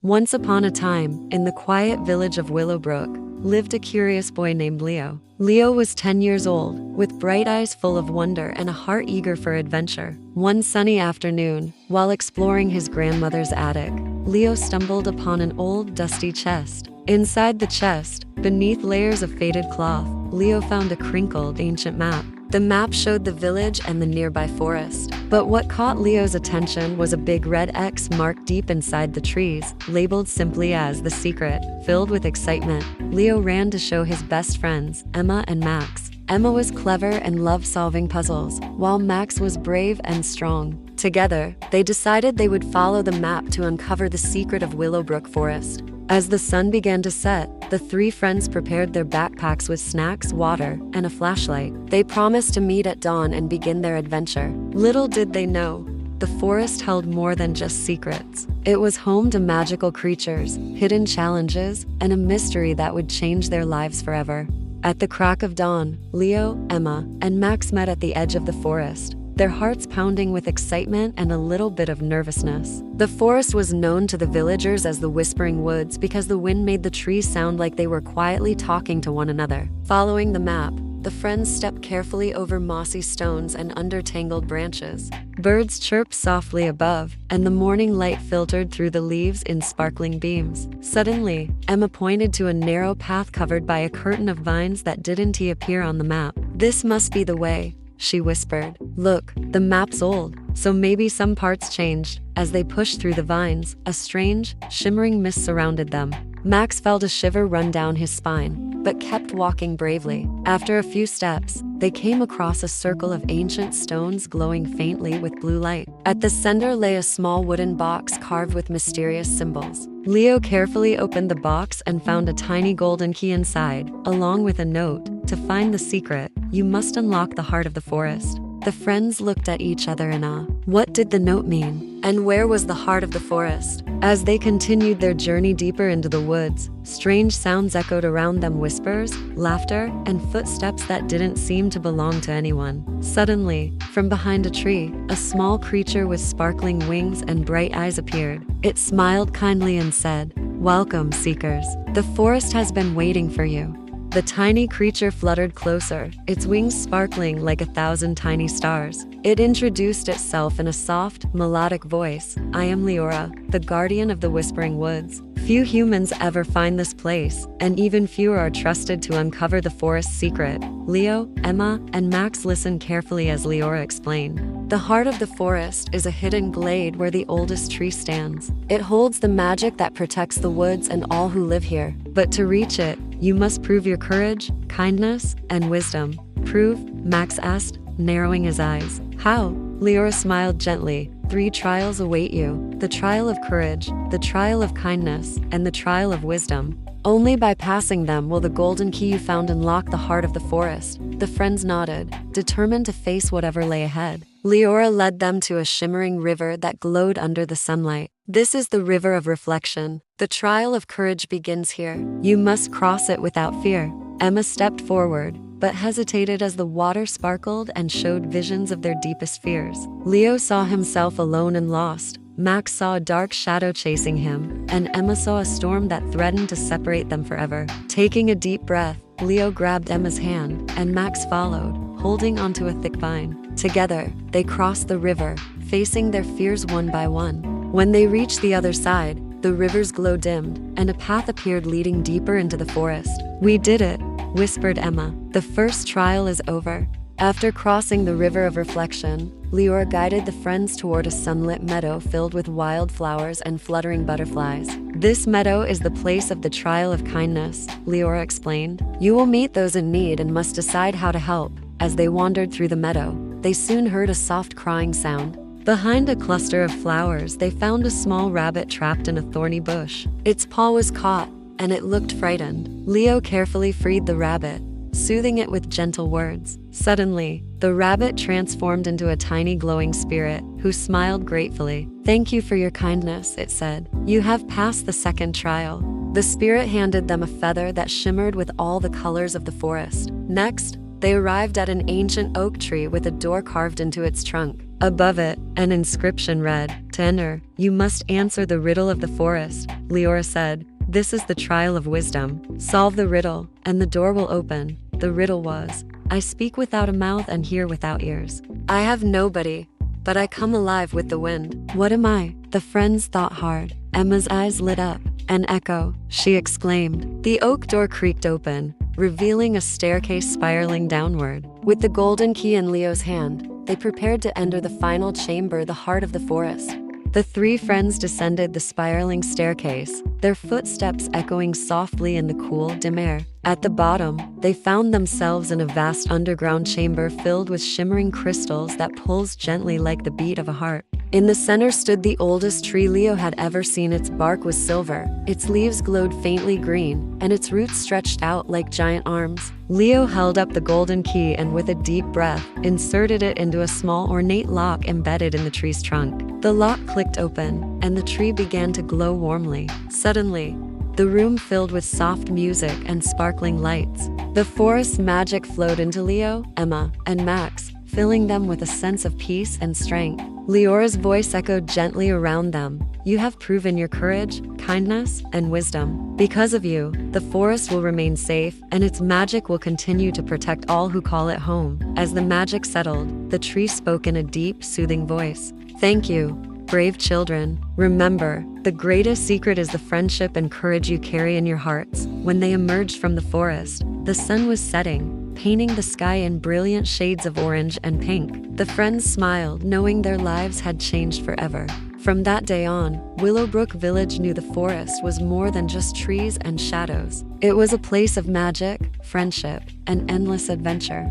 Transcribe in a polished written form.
Once upon a time, in the quiet village of Willowbrook, lived a curious boy named Leo. Leo was 10 years old, with bright eyes full of wonder and a heart eager for adventure. One sunny afternoon, while exploring his grandmother's attic, Leo stumbled upon an old, dusty chest. Inside the chest, beneath layers of faded cloth, Leo found a crinkled, ancient map. The map showed the village and the nearby forest. But what caught Leo's attention was a big red X marked deep inside the trees, labeled simply as The Secret. Filled with excitement, Leo ran to show his best friends, Emma and Max. Emma was clever and loved solving puzzles, while Max was brave and strong. Together, they decided they would follow the map to uncover the secret of Willowbrook Forest. As the sun began to set, the three friends prepared their backpacks with snacks, water, and a flashlight. They promised to meet at dawn and begin their adventure. Little did they know, the forest held more than just secrets. It was home to magical creatures, hidden challenges, and a mystery that would change their lives forever. At the crack of dawn, Leo, Emma, and Max met at the edge of the forest, their hearts pounding with excitement and a little bit of nervousness. The forest was known to the villagers as the Whispering Woods because the wind made the trees sound like they were quietly talking to one another. Following the map, the friends stepped carefully over mossy stones and under tangled branches. Birds chirped softly above, and the morning light filtered through the leaves in sparkling beams. Suddenly, Emma pointed to a narrow path covered by a curtain of vines that didn't appear on the map. "This must be the way," she whispered. "Look, the map's old, so maybe some parts changed." As they pushed through the vines, a strange, shimmering mist surrounded them. Max felt a shiver run down his spine, but kept walking bravely. After a few steps, they came across a circle of ancient stones glowing faintly with blue light. At the center lay a small wooden box carved with mysterious symbols. Leo carefully opened the box and found a tiny golden key inside, along with a note. "To find the secret, you must unlock the heart of the forest." The friends looked at each other in awe. What did the note mean? And where was the heart of the forest? As they continued their journey deeper into the woods, strange sounds echoed around them, whispers, laughter, and footsteps that didn't seem to belong to anyone. Suddenly, from behind a tree, a small creature with sparkling wings and bright eyes appeared. It smiled kindly and said, "Welcome, seekers. The forest has been waiting for you." The tiny creature fluttered closer, its wings sparkling like 1,000 tiny stars. It introduced itself in a soft, melodic voice. "I am Liora, the guardian of the Whispering Woods. Few humans ever find this place, and even fewer are trusted to uncover the forest's secret." Leo, Emma, and Max listened carefully as Liora explained. "The heart of the forest is a hidden glade where the oldest tree stands. It holds the magic that protects the woods and all who live here. But to reach it, you must prove your courage, kindness, and wisdom." "Prove?" Max asked, narrowing his eyes. "How?" Liora smiled gently. "3 trials await you. The trial of courage, the trial of kindness, and the trial of wisdom. Only by passing them will the golden key you found unlock the heart of the forest." The friends nodded, determined to face whatever lay ahead. Liora led them to a shimmering river that glowed under the sunlight. "This is the river of reflection. The trial of courage begins here. You must cross it without fear." Emma stepped forward, but hesitated as the water sparkled and showed visions of their deepest fears. Leo saw himself alone and lost. Max saw a dark shadow chasing him, and Emma saw a storm that threatened to separate them forever. Taking a deep breath, Leo grabbed Emma's hand, and Max followed, holding onto a thick vine. Together, they crossed the river, facing their fears one by one. When they reached the other side, the river's glow dimmed, and a path appeared leading deeper into the forest. "We did it," whispered Emma. "The first trial is over." After crossing the river of reflection, Liora guided the friends toward a sunlit meadow filled with wild flowers and fluttering butterflies. "This meadow is the place of the trial of kindness," Liora explained. "You will meet those in need and must decide how to help." As they wandered through the meadow, they soon heard a soft crying sound. Behind a cluster of flowers, they found a small rabbit trapped in a thorny bush. Its paw was caught, and it looked frightened. Leo carefully freed the rabbit, soothing it with gentle words. Suddenly, the rabbit transformed into a tiny glowing spirit, who smiled gratefully. "Thank you for your kindness," it said. "You have passed the second trial." The spirit handed them a feather that shimmered with all the colors of the forest. Next, they arrived at an ancient oak tree with a door carved into its trunk. Above it, an inscription read, To enter, you must answer the riddle of the forest, Liora said. This is the trial of wisdom. Solve the riddle, and the door will open. The riddle was, I speak without a mouth and hear without ears. I have nobody, but I come alive with the wind. What am I? The friends thought hard. Emma's eyes lit up. An echo, she exclaimed. The oak door creaked open, revealing a staircase spiraling downward. With the golden key in Leo's hand, they prepared to enter the final chamber, the heart of the forest. The three friends descended the spiraling staircase, their footsteps echoing softly in the cool, dim air. At the bottom, they found themselves in a vast underground chamber filled with shimmering crystals that pulsed gently like the beat of a heart. In the center stood the oldest tree Leo had ever seen. Its bark was silver, its leaves glowed faintly green, and its roots stretched out like giant arms. Leo held up the golden key and with a deep breath, inserted it into a small ornate lock embedded in the tree's trunk. The lock clicked open, and the tree began to glow warmly. Suddenly, the room filled with soft music and sparkling lights. The forest's magic flowed into Leo, Emma, and Max, filling them with a sense of peace and strength. Leora's voice echoed gently around them. You have proven your courage, kindness, and wisdom. Because of you, the forest will remain safe, and its magic will continue to protect all who call it home. As the magic settled, the tree spoke in a deep, soothing voice. Thank you, brave children. Remember, the greatest secret is the friendship and courage you carry in your hearts. When they emerged from the forest, the sun was setting, painting the sky in brilliant shades of orange and pink. The friends smiled, knowing their lives had changed forever. From that day on, Willowbrook Village knew the forest was more than just trees and shadows. It was a place of magic, friendship, and endless adventure.